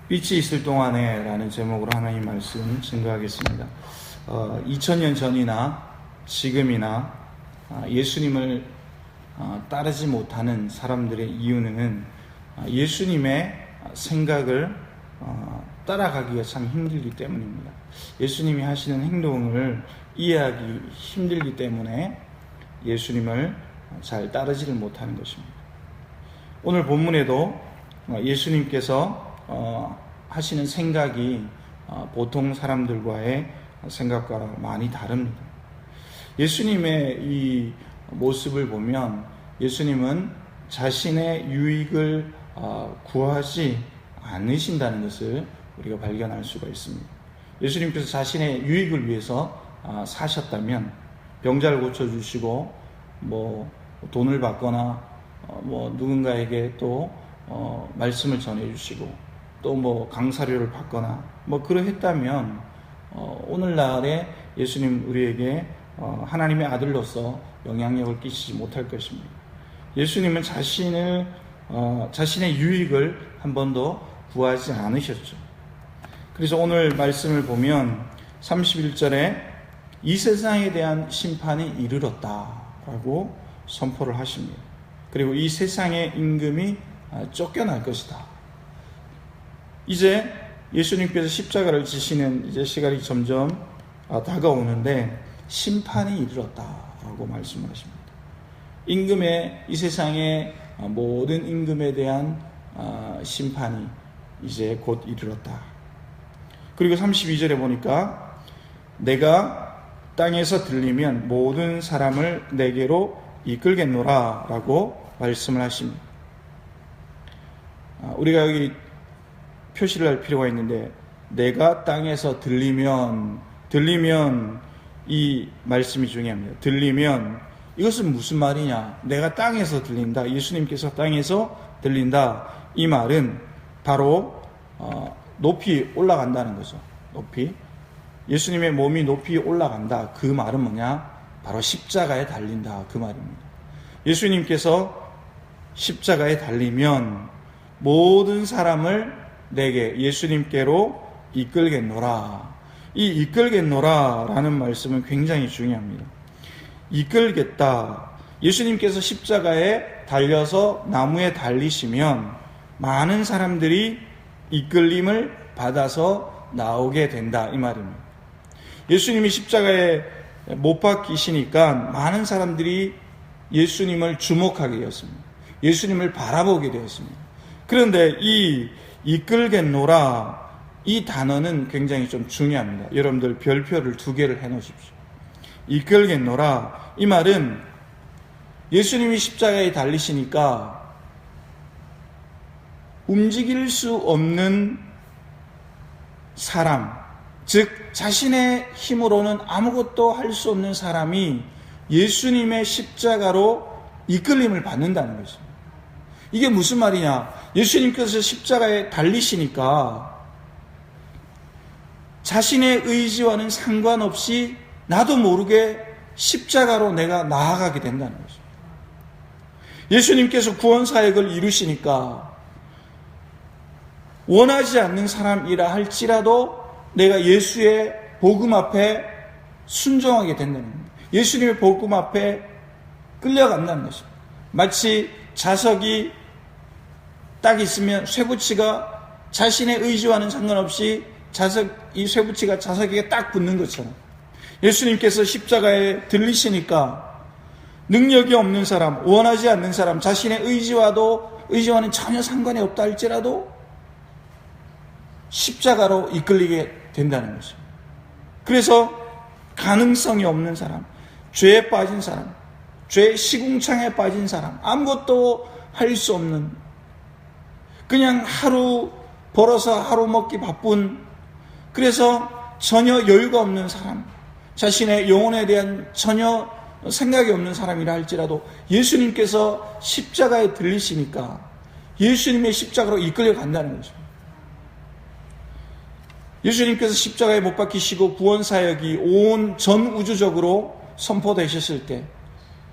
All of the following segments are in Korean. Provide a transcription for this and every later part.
빛이 있을 동안에 라는 제목으로 하나님 말씀 증거하겠습니다. 2000년 전이나 지금이나 예수님을 따르지 못하는 사람들의 이유는 예수님의 생각을 따라가기가 참 힘들기 때문입니다. 예수님이 하시는 행동을 이해하기 힘들기 때문에 예수님을 잘 따르지를 못하는 것입니다. 오늘 본문에도 예수님께서 하시는 생각이 보통 사람들과의 생각과 많이 다릅니다. 예수님의 이 모습을 보면 예수님은 자신의 유익을 구하지 않으신다는 것을 우리가 발견할 수가 있습니다. 예수님께서 자신의 유익을 위해서 사셨다면 병자를 고쳐주시고 돈을 받거나 누군가에게 또 말씀을 전해주시고 또 강사료를 받거나 그러했다면 오늘날에 예수님 우리에게 하나님의 아들로서 영향력을 끼치지 못할 것입니다. 예수님은 자신의 유익을 한 번도 구하지 않으셨죠. 그래서 오늘 말씀을 보면 31절에 이 세상에 대한 심판이 이르렀다라고 선포를 하십니다. 그리고 이 세상의 임금이 쫓겨날 것이다. 이제 예수님께서 십자가를 지시는 이제 시간이 점점 다가오는데 심판이 이르렀다라고 말씀을 하십니다. 이 세상의 모든 임금에 대한 심판이 이제 곧 이르렀다. 그리고 32절에 보니까 내가 땅에서 들리면 모든 사람을 내게로 이끌겠노라 라고 말씀을 하십니다. 우리가 여기 표시를 할 필요가 있는데 내가 땅에서 들리면 이 말씀이 중요합니다. 들리면 이것은 무슨 말이냐? 내가 땅에서 들린다. 예수님께서 땅에서 들린다. 이 말은 바로 높이 올라간다는 거죠. 높이. 예수님의 몸이 높이 올라간다. 그 말은 뭐냐? 바로 십자가에 달린다. 그 말입니다. 예수님께서 십자가에 달리면 모든 사람을 내게 예수님께로 이끌겠노라. 이 이끌겠노라 라는 말씀은 굉장히 중요합니다. 이끌겠다. 예수님께서 십자가에 달려서 나무에 달리시면 많은 사람들이 이끌림을 받아서 나오게 된다. 이 말입니다. 예수님이 십자가에 못 박히시니까 많은 사람들이 예수님을 주목하게 되었습니다. 예수님을 바라보게 되었습니다. 그런데 이 이끌겠노라 이 단어는 굉장히 좀 중요합니다. 여러분들 별표를 2개를 해놓으십시오. 이끌겠노라 이 말은 예수님이 십자가에 달리시니까 움직일 수 없는 사람, 즉 자신의 힘으로는 아무것도 할 수 없는 사람이 예수님의 십자가로 이끌림을 받는다는 것입니다. 이게 무슨 말이냐? 예수님께서 십자가에 달리시니까 자신의 의지와는 상관없이 나도 모르게 십자가로 내가 나아가게 된다는 것입니다. 예수님께서 구원사역을 이루시니까 원하지 않는 사람이라 할지라도 내가 예수의 복음 앞에 순종하게 된다는 겁니다. 예수님의 복음 앞에 끌려간다는 것입니다. 마치 자석이 딱 있으면 쇠붙이가 자신의 의지와는 상관없이 이 쇠붙이가 자석에게 딱 붙는 것처럼 예수님께서 십자가에 들리시니까 능력이 없는 사람, 원하지 않는 사람, 자신의 의지와는 전혀 상관이 없다 할지라도 십자가로 이끌리게 된다는 것입니다. 그래서 가능성이 없는 사람, 죄에 빠진 사람, 죄의 시궁창에 빠진 사람, 아무것도 할 수 없는, 그냥 하루 벌어서 하루 먹기 바쁜, 그래서 전혀 여유가 없는 사람, 자신의 영혼에 대한 전혀 생각이 없는 사람이라 할지라도 예수님께서 십자가에 들리시니까 예수님의 십자가로 이끌려 간다는 거죠. 예수님께서 십자가에 못 박히시고 구원사역이 온 전 우주적으로 선포되셨을 때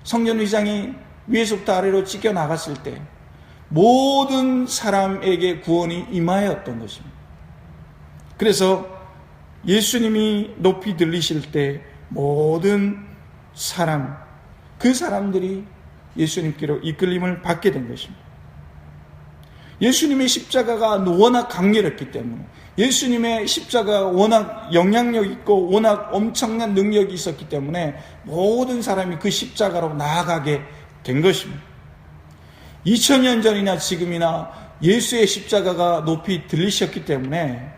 성전 위장이 위에서부터 아래로 찢겨 나갔을 때 모든 사람에게 구원이 임하였던 것입니다. 그래서 예수님이 높이 들리실 때 모든 사람, 그 사람들이 예수님께로 이끌림을 받게 된 것입니다. 예수님의 십자가가 워낙 강렬했기 때문에, 예수님의 십자가가 워낙 영향력 있고 워낙 엄청난 능력이 있었기 때문에 모든 사람이 그 십자가로 나아가게 된 것입니다. 2000년 전이나 지금이나 예수의 십자가가 높이 들리셨기 때문에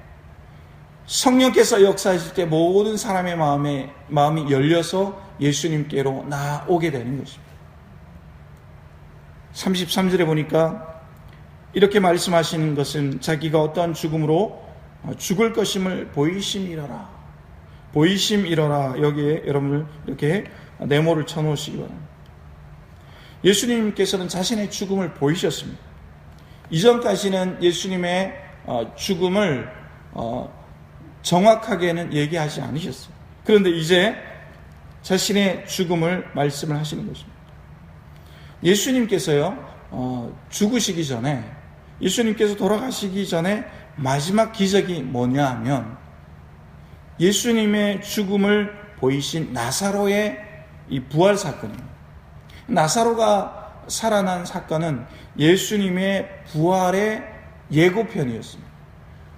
성령께서 역사하실 때 모든 사람의 마음이 열려서 예수님께로 나오게 되는 것입니다. 33절에 보니까 이렇게 말씀하시는 것은 자기가 어떠한 죽음으로 죽을 것임을 보이심이러라. 보이심이러라. 여기에 여러분들 이렇게 네모를 쳐놓으시기 바랍니다. 예수님께서는 자신의 죽음을 보이셨습니다. 이전까지는 예수님의 죽음을 정확하게는 얘기하지 않으셨어요. 그런데 이제 자신의 죽음을 말씀을 하시는 것입니다. 예수님께서요, 죽으시기 전에, 예수님께서 돌아가시기 전에 마지막 기적이 뭐냐 하면 예수님의 죽음을 보이신 나사로의 이 부활 사건입니다. 나사로가 살아난 사건은 예수님의 부활의 예고편이었습니다.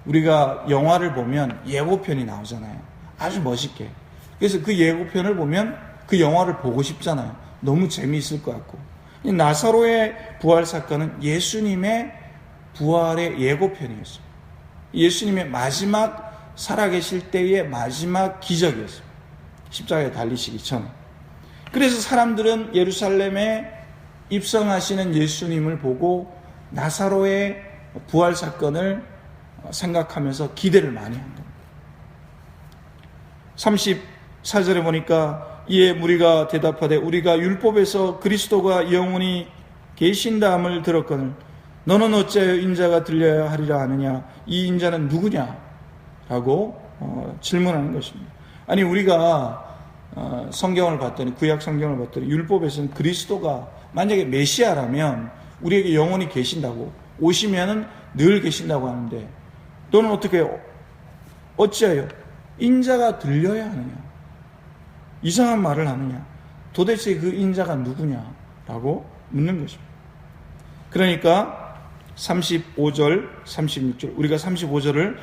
우리가 영화를 보면 예고편이 나오잖아요. 아주 멋있게. 그래서 그 예고편을 보면 그 영화를 보고 싶잖아요. 너무 재미있을 것 같고. 나사로의 부활 사건은 예수님의 부활의 예고편이었어요. 예수님의 마지막 살아계실 때의 마지막 기적이었어요. 십자가에 달리시기 전에. 그래서 사람들은 예루살렘에 입성하시는 예수님을 보고 나사로의 부활 사건을 생각하면서 기대를 많이 한 겁니다. 34절에 보니까 이에 무리가 대답하되 우리가 율법에서 그리스도가 영원히 계신다함을 들었거늘 너는 어찌하여 인자가 들려야 하리라 하느냐? 이 인자는 누구냐? 라고 질문하는 것입니다. 아니 우리가 성경을 봤더니, 구약 성경을 봤더니 율법에서는 그리스도가 만약에 메시아라면 우리에게 영원히 계신다고, 오시면은 늘 계신다고 하는데 너는 어떻게 해요? 어찌하여 인자가 들려야 하느냐? 이상한 말을 하느냐? 도대체 그 인자가 누구냐? 라고 묻는 것입니다. 그러니까 35절, 36절, 우리가 35절을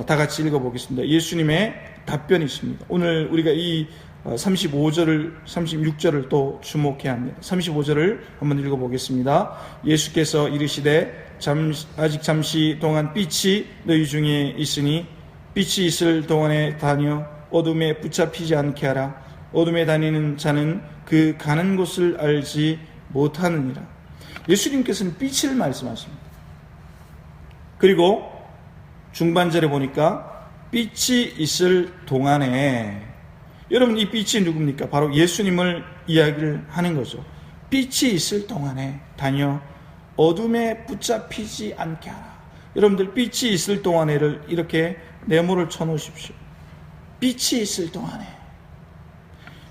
다 같이 읽어보겠습니다. 예수님의 답변이 있습니다. 오늘 우리가 이 35절을, 36절을 또 주목해야 합니다. 35절을 한번 읽어보겠습니다. 예수께서 이르시되 아직 잠시 동안 빛이 너희 중에 있으니 빛이 있을 동안에 다녀 어둠에 붙잡히지 않게 하라. 어둠에 다니는 자는 그 가는 곳을 알지 못하느니라. 예수님께서는 빛을 말씀하십니다. 그리고 중반절에 보니까 빛이 있을 동안에, 여러분 이 빛이 누굽니까? 바로 예수님을 이야기를 하는 거죠. 빛이 있을 동안에 다녀 어둠에 붙잡히지 않게 하라. 여러분들 빛이 있을 동안에를 이렇게 네모를 쳐놓으십시오. 빛이 있을 동안에.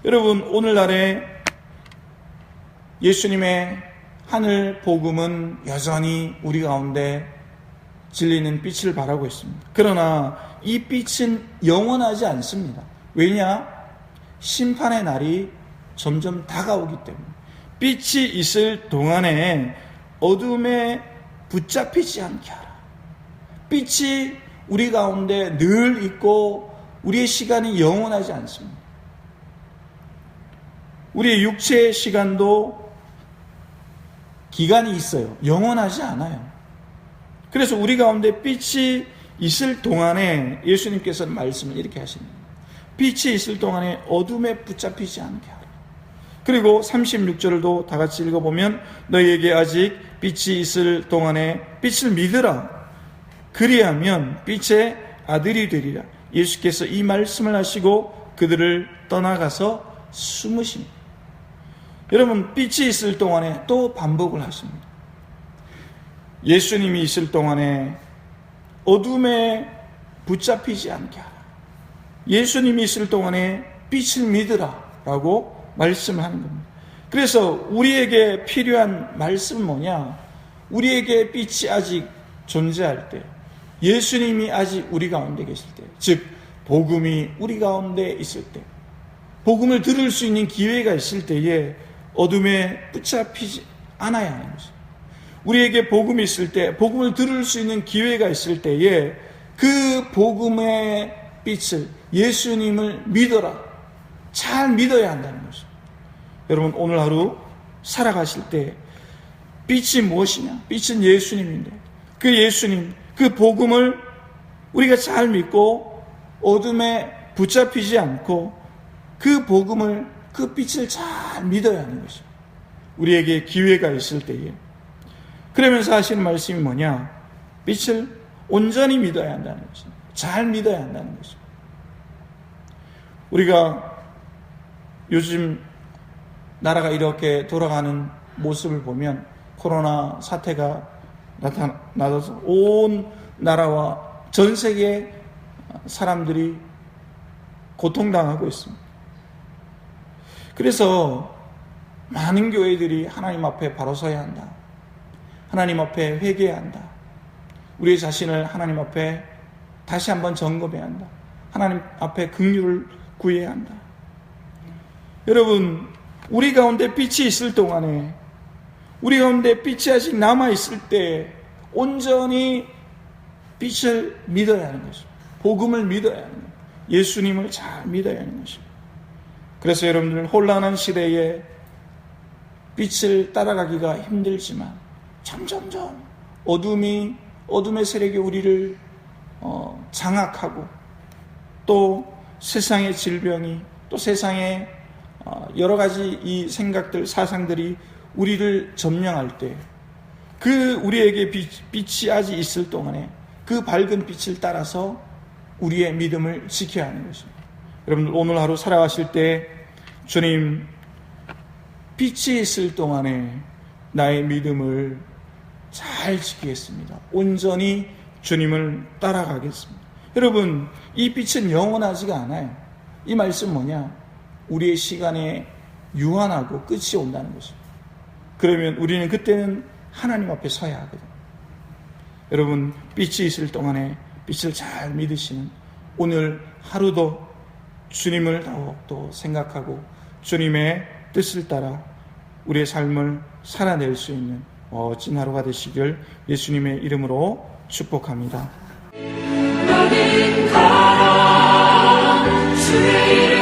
여러분 오늘날에 예수님의 하늘 복음은 여전히 우리 가운데 진리는 빛을 발하고 있습니다. 그러나 이 빛은 영원하지 않습니다. 왜냐? 심판의 날이 점점 다가오기 때문에. 빛이 있을 동안에 어둠에 붙잡히지 않게 하라. 빛이 우리 가운데 늘 있고 우리의 시간이 영원하지 않습니다. 우리의 육체의 시간도 기간이 있어요. 영원하지 않아요. 그래서 우리 가운데 빛이 있을 동안에 예수님께서는 말씀을 이렇게 하십니다. 빛이 있을 동안에 어둠에 붙잡히지 않게 하라. 그리고 36절도 다 같이 읽어보면 너희에게 아직 빛이 있을 동안에 빛을 믿으라. 그리하면 빛의 아들이 되리라. 예수께서 이 말씀을 하시고 그들을 떠나가서 숨으십니다. 여러분 빛이 있을 동안에 또 반복을 하십니다. 예수님이 있을 동안에 어둠에 붙잡히지 않게 하라. 예수님이 있을 동안에 빛을 믿으라 라고 말씀을 하는 겁니다. 그래서 우리에게 필요한 말씀은 뭐냐? 우리에게 빛이 아직 존재할 때, 예수님이 아직 우리 가운데 계실 때, 즉 복음이 우리 가운데 있을 때, 복음을 들을 수 있는 기회가 있을 때에 어둠에 붙잡히지 않아야 하는 것입니다. 우리에게 복음이 있을 때, 복음을 들을 수 있는 기회가 있을 때에 그 복음의 빛을, 예수님을 믿어라, 잘 믿어야 한다는 것입니다. 여러분, 오늘 하루 살아가실 때 빛이 무엇이냐? 빛은 예수님인데, 그 예수님, 그 복음을 우리가 잘 믿고 어둠에 붙잡히지 않고 그 복음을, 그 빛을 잘 믿어야 하는 것입니다. 우리에게 기회가 있을 때에. 그러면서 하시는 말씀이 뭐냐? 빛을 온전히 믿어야 한다는 것입니다. 잘 믿어야 한다는 것입니다. 우리가 요즘 나라가 이렇게 돌아가는 모습을 보면 코로나 사태가 나타나서 온 나라와 전 세계 사람들이 고통당하고 있습니다. 그래서 많은 교회들이 하나님 앞에 바로 서야 한다. 하나님 앞에 회개해야 한다. 우리의 자신을 하나님 앞에 다시 한번 점검해야 한다. 하나님 앞에 긍휼을 구해야 한다. 여러분, 우리 가운데 빛이 있을 동안에, 우리 가운데 빛이 아직 남아있을 때 온전히 빛을 믿어야 하는 것입니다. 복음을 믿어야 하는 것입니다. 예수님을 잘 믿어야 하는 것입니다. 그래서 여러분들 혼란한 시대에 빛을 따라가기가 힘들지만 점점점 어둠의 세력이 우리를 장악하고 또 세상의 질병이 또 세상의 여러 가지 이 생각들, 사상들이 우리를 점령할 때 그 우리에게 빛이 아직 있을 동안에 그 밝은 빛을 따라서 우리의 믿음을 지켜야 하는 것입니다. 여러분들 오늘 하루 살아가실 때 주님, 빛이 있을 동안에 나의 믿음을 잘 지키겠습니다. 온전히 주님을 따라가겠습니다. 여러분, 이 빛은 영원하지가 않아요. 이 말씀 뭐냐? 우리의 시간에 유한하고 끝이 온다는 것입니다. 그러면 우리는 그때는 하나님 앞에 서야 하거든요. 여러분, 빛이 있을 동안에 빛을 잘 믿으시는 오늘 하루도 주님을 더욱더 생각하고 주님의 뜻을 따라 우리의 삶을 살아낼 수 있는 멋진 하루가 되시길 예수님의 이름으로 축복합니다. 나는 가라 주의 이름